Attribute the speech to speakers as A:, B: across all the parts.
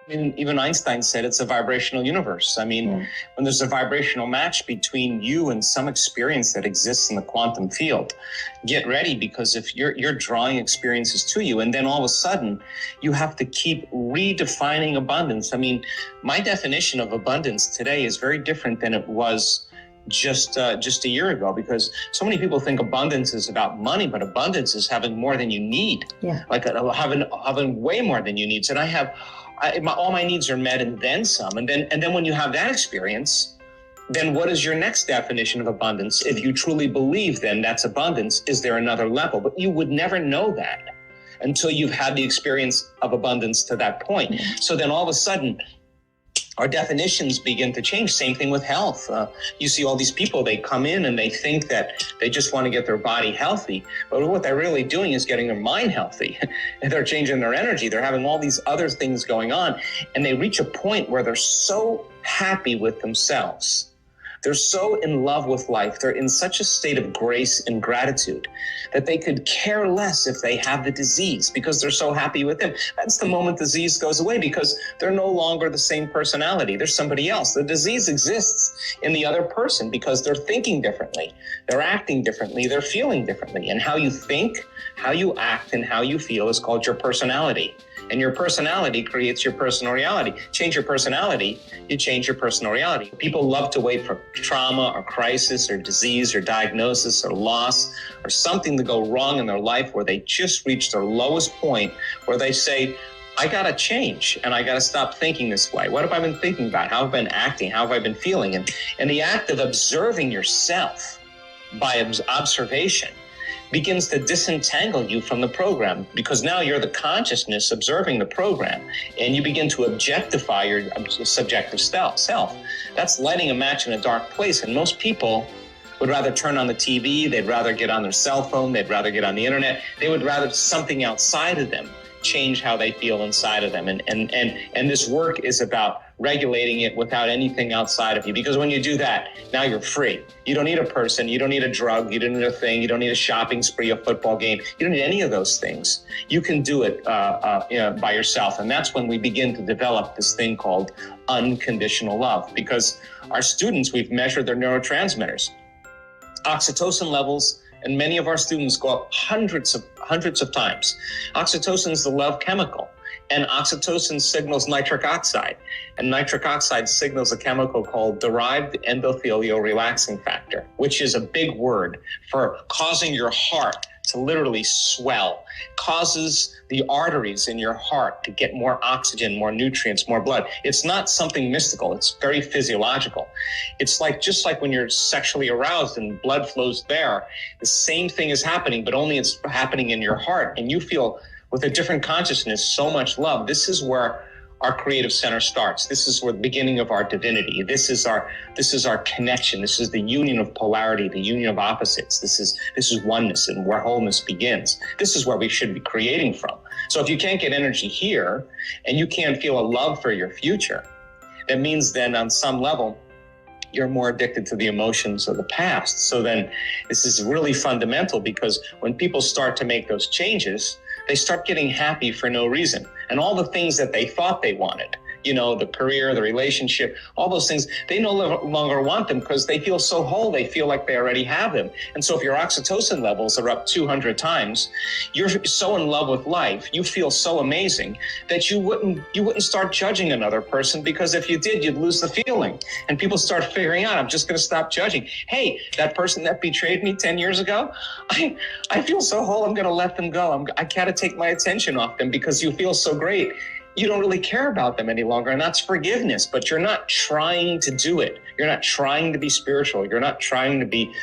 A: I mean, even Einstein said it's a vibrational universe. I mean, when there's a vibrational match between you and some experience that exists in the quantum field, get ready, because if you're drawing experiences to you, and then all of a sudden you have to keep redefining abundance. I mean, my definition of abundance today is very different than it was just a year ago, because so many people think abundance is about money, but abundance is having more than you need.
B: Yeah.
A: Like having way more than you need. So all my needs are met and then some. And then when you have that experience, then what is your next definition of abundance? If you truly believe then that's abundance, is there another level? But you would never know that until you've had the experience of abundance to that point. So then all of a sudden, our definitions begin to change. Same thing with health. You see all these people, they come in and they think that they just want to get their body healthy. But what they're really doing is getting their mind healthy. And they're changing their energy. They're having all these other things going on. And they reach a point where they're so happy with themselves. They're so in love with life. They're in such a state of grace and gratitude that they could care less if they have the disease, because they're so happy with them. That's the moment disease goes away, because they're no longer the same personality. They're somebody else. The disease exists in the other person because they're thinking differently. They're acting differently. They're feeling differently. And how you think, how you act, and how you feel is called your personality. And your personality creates your personal reality. Change your personality, you change your personal reality. People love to wait for trauma or crisis or disease or diagnosis or loss or something to go wrong in their life where they just reach their lowest point, where they say, I got to change and I got to stop thinking this way. What have I been thinking about? How have I been acting? How have I been feeling? And the act of observing yourself by observation begins to disentangle you from the program, because now you're the consciousness observing the program, and you begin to objectify your subjective self. That's lighting a match in a dark place, and most people would rather turn on the TV, they'd rather get on their cell phone, they'd rather get on the internet, they would rather something outside of them change how they feel inside of them. And this work is about regulating it without anything outside of you. Because when you do that, now you're free. You don't need a person. You don't need a drug. You don't need a thing. You don't need a shopping spree, a football game. You don't need any of those things. You can do it by yourself. And that's when we begin to develop this thing called unconditional love. Because our students, we've measured their neurotransmitters. Oxytocin levels, and many of our students go up hundreds of times. Oxytocin is the love chemical, and oxytocin signals nitric oxide, and nitric oxide signals a chemical called derived endothelial relaxing factor, which is a big word for causing your heart to literally swell, causes the arteries in your heart to get more oxygen, more nutrients, more blood. It's not something mystical. It's very physiological. It's just like when you're sexually aroused and blood flows there, the same thing is happening, but only it's happening in your heart. And you feel with a different consciousness so much love. This is where our creative center starts. This is where the beginning of our divinity. This is our connection. This is the union of polarity, the union of opposites. This is oneness, and where wholeness begins. This is where we should be creating from. So if you can't get energy here and you can't feel a love for your future, that means then on some level, you're more addicted to the emotions of the past. So then this is really fundamental, because when people start to make those changes, they start getting happy for no reason. And all the things that they thought they wanted, the career, the relationship, all those things, they no longer want them because they feel so whole. They feel like they already have them. And so if your oxytocin levels are up 200 times, you're so in love with life, you feel so amazing that you wouldn't start judging another person, because if you did, you'd lose the feeling. And people start figuring out, I'm just going to stop judging. Hey, that person that betrayed me 10 years ago, I feel so whole, I'm going to let them go. I can't take my attention off them, because you feel so great. You don't really care about them any longer, and that's forgiveness, but you're not trying to do it. You're not trying to be spiritual. You're not trying to be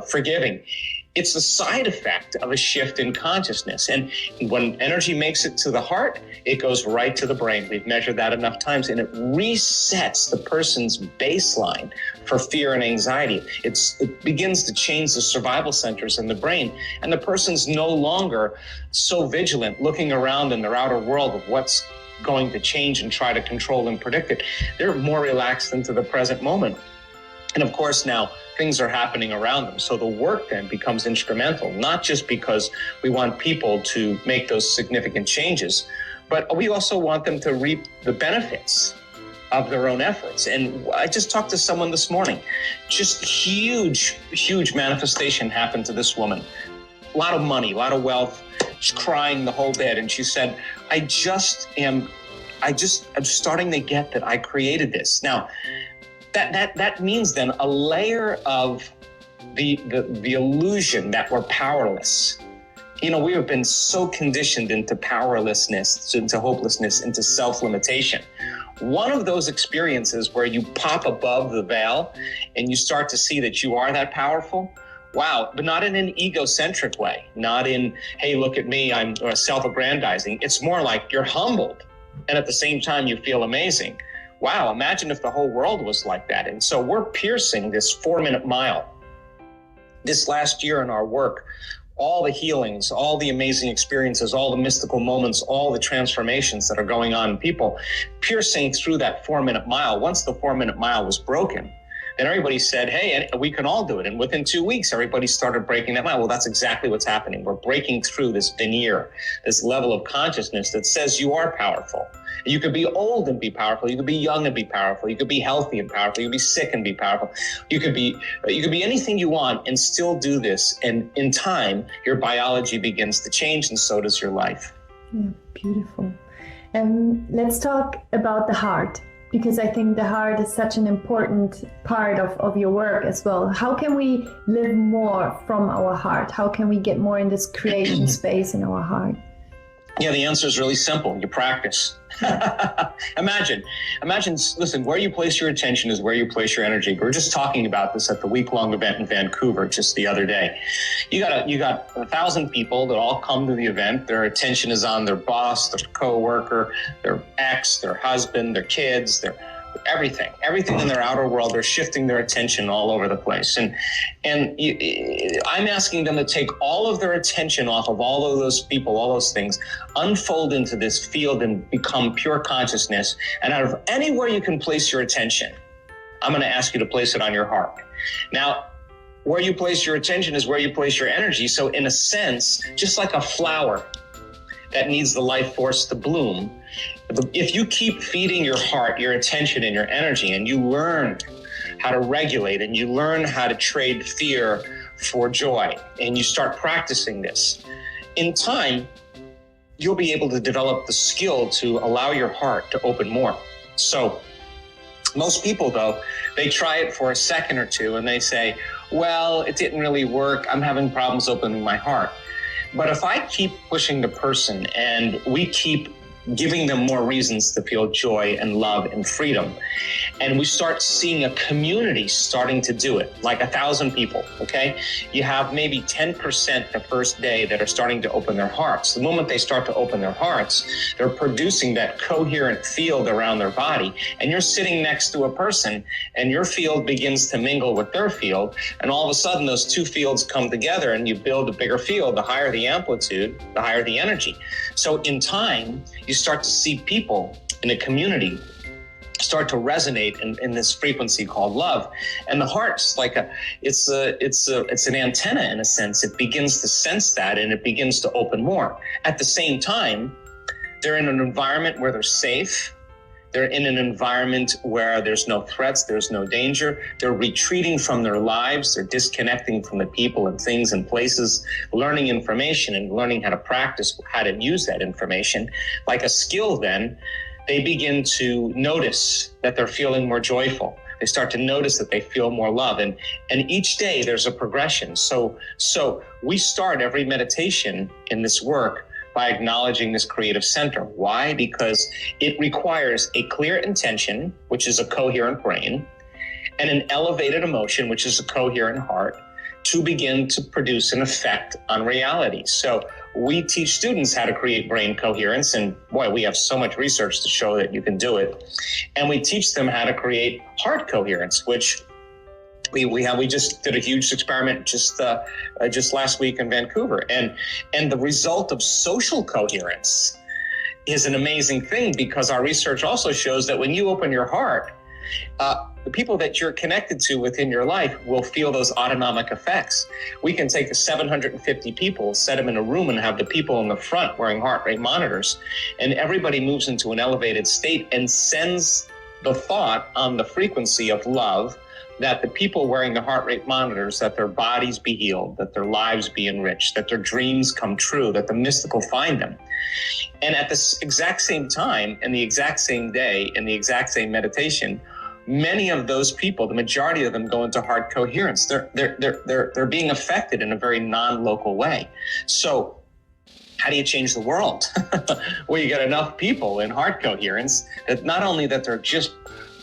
A: forgiving. It's the side effect of a shift in consciousness. And when energy makes it to the heart, it goes right to the brain. We've measured that enough times, and it resets the person's baseline for fear and anxiety. It begins to change the survival centers in the brain, and the person's no longer so vigilant looking around in their outer world of what's going to change and try to control and predict it. They're more relaxed into the present moment. And of course, now things are happening around them. So the work then becomes instrumental, not just because we want people to make those significant changes, but we also want them to reap the benefits of their own efforts. And I just talked to someone this morning, just huge manifestation happened to this woman. A lot of money, a lot of wealth. She's crying the whole bit. And she said, I'm starting to get that I created this. Now, that means then a layer of the illusion that we're powerless. You know, we have been so conditioned into powerlessness, into hopelessness, into self-limitation. One of those experiences where you pop above the veil and you start to see that you are that powerful, wow, but not in an egocentric way, not in, hey, look at me, I'm self-aggrandizing. It's more like you're humbled, and at the same time you feel amazing. Wow, imagine if the whole world was like that. And so we're piercing this 4-minute mile. This last year in our work, all the healings, all the amazing experiences, all the mystical moments, all the transformations that are going on in people, piercing through that 4-minute mile. Once the 4-minute mile was broken, then everybody said, hey, we can all do it. And within 2 weeks, everybody started breaking that mile. Well, that's exactly what's happening. We're breaking through this veneer, this level of consciousness that says you are powerful. You could be old and be powerful. You could be young and be powerful. You could be healthy and powerful. You could be sick and be powerful. You could be anything you want and still do this. And in time, your biology begins to change, and so does your life.
B: Yeah, beautiful. Let's talk about the heart, because I think the heart is such an important part of your work as well. How can we live more from our heart? How can we get more in this creation space in our heart?
A: Yeah, the answer is really simple. You practice. Imagine, listen, where you place your attention is where you place your energy. We were just talking about this at the week-long event in Vancouver just the other day. You got 1,000 people that all come to the event. Their attention is on their boss, their coworker, their ex, their husband, their kids, their everything in their outer world. They're shifting their attention all over the place. And I'm asking them to take all of their attention off of all of those people, all those things, unfold into this field and become pure consciousness. And out of anywhere you can place your attention, I'm going to ask you to place it on your heart. Now, where you place your attention is where you place your energy. So in a sense, just like a flower that needs the life force to bloom, if you keep feeding your heart, your attention and your energy, and you learn how to regulate and you learn how to trade fear for joy, and you start practicing this, in time, you'll be able to develop the skill to allow your heart to open more. So most people, though, they try it for a second or two and they say, well, it didn't really work. I'm having problems opening my heart. But if I keep pushing the person and we keep giving them more reasons to feel joy and love and freedom, and we start seeing a community starting to do it, like 1,000 people, okay? You have maybe 10% the first day that are starting to open their hearts. The moment they start to open their hearts, they're producing that coherent field around their body, and you're sitting next to a person and your field begins to mingle with their field, and all of a sudden those two fields come together and you build a bigger field. The higher the amplitude, the higher the energy. So in time, you start to see people in a community start to resonate in this frequency called love. And the heart's like it's an antenna in a sense. It begins to sense that and it begins to open more. At the same time, they're in an environment where they're safe. They're in an environment where there's no threats, there's no danger. They're retreating from their lives. They're disconnecting from the people and things and places, learning information and learning how to practice how to use that information. Like a skill then, they begin to notice that they're feeling more joyful. They start to notice that they feel more love. And each day there's a progression. So we start every meditation in this work by acknowledging this creative center. Why? Because it requires a clear intention, which is a coherent brain, and an elevated emotion, which is a coherent heart, to begin to produce an effect on reality. So we teach students how to create brain coherence, and boy, we have so much research to show that you can do it. And we teach them how to create heart coherence, which we just did a huge experiment just last week in Vancouver, and the result of social coherence is an amazing thing, because our research also shows that when you open your heart, the people that you're connected to within your life will feel those autonomic effects. We can take the 750 people, set them in a room, and have the people in the front wearing heart rate monitors, and everybody moves into an elevated state and sends the thought on the frequency of love, that the people wearing the heart rate monitors, that their bodies be healed, that their lives be enriched, that their dreams come true, that the mystical find them. And at this exact same time, in the exact same day, in the exact same meditation, many of those people, the majority of them, go into heart coherence. They're being affected in a very non-local way. So how do you change the world? Well, you get enough people in heart coherence that not only that they're just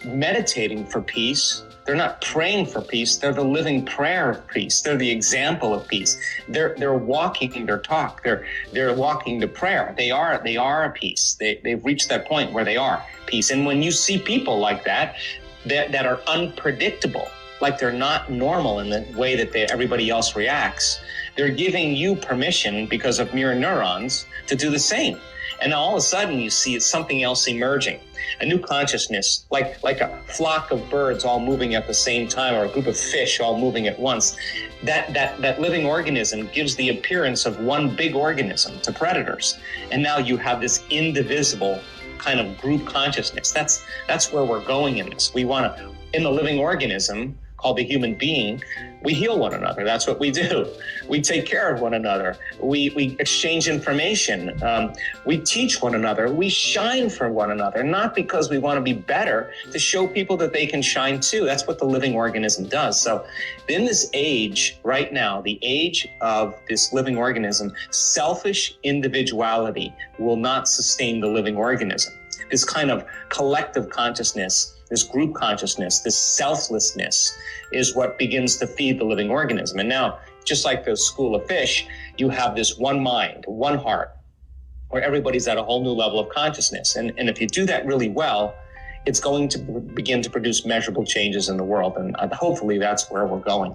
A: meditating for peace, they're not praying for peace, they're the living prayer of peace. They're the example of peace. They're walking their talk. They're walking the prayer. They are peace. They've reached that point where they are peace. And when you see people like that are unpredictable, like they're not normal in the way that everybody else reacts, they're giving you permission, because of mirror neurons, to do the same. And all of a sudden you see it's something else emerging, a new consciousness, like a flock of birds all moving at the same time, or a group of fish all moving at once. That living organism gives the appearance of one big organism to predators. And now you have this indivisible kind of group consciousness. That's where we're going in this. We want to, in the living organism called the human being, we heal one another. That's what we do. We take care of one another. We exchange information. We teach one another. We shine for one another, not because we want to be better, to show people that they can shine too. That's what the living organism does. So in this age right now, the age of this living organism, selfish individuality will not sustain the living organism. This kind of collective consciousness, this group consciousness, this selflessness is what begins to feed the living organism. And now, just like the school of fish, you have this one mind, one heart, where everybody's at a whole new level of consciousness. And if you do that really well, it's going to begin to produce measurable changes in the world. And hopefully that's where we're going.